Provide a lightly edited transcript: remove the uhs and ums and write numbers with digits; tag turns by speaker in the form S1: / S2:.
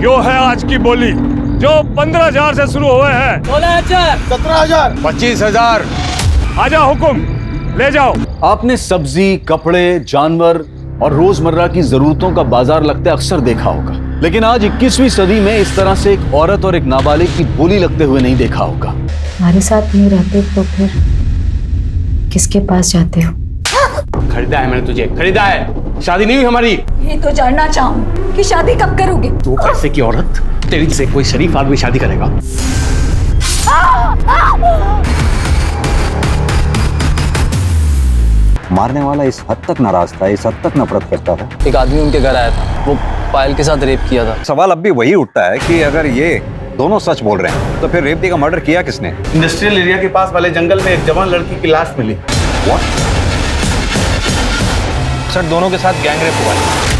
S1: यो है आज की बोली जो 15,000 से शुरू हुए हैं।
S2: 16,000,
S3: 17,000,
S4: 25,000।
S1: आजा हुकुम, ले जाओ।
S5: आपने सब्जी, कपड़े, जानवर और रोजमर्रा की जरूरतों का बाजार लगते अक्सर देखा होगा, लेकिन आज 21वीं सदी में इस तरह से एक औरत और एक नाबालिग की बोली लगते हुए नहीं देखा होगा।
S6: हमारे साथ नहीं रहते तो फिर किसके पास जाते हो?
S4: खरीदा है मैंने तुझे, खरीदा है। शादी नहीं हुई हमारी।
S7: ये तो जानना चाहूं कि शादी कब करोगे?
S4: तू पैसे की औरत, तेरी से कोई शरीफ आदमी शादी करेगा?
S8: मारने वाला इस हद तक नाराज था, इस हद तक नफरत करता था।
S2: एक आदमी उनके घर आया था, वो पायल के साथ रेप किया था।
S8: सवाल अब भी वही उठता है कि अगर ये दोनों सच बोल रहे हैं तो फिर रेवती का मर्डर किया किसने?
S3: इंडस्ट्रियल एरिया के पास वाले जंगल में एक जवान लड़की की लाश मिली।
S8: What?
S4: सर दोनों के साथ गैंग रेप हुआ है।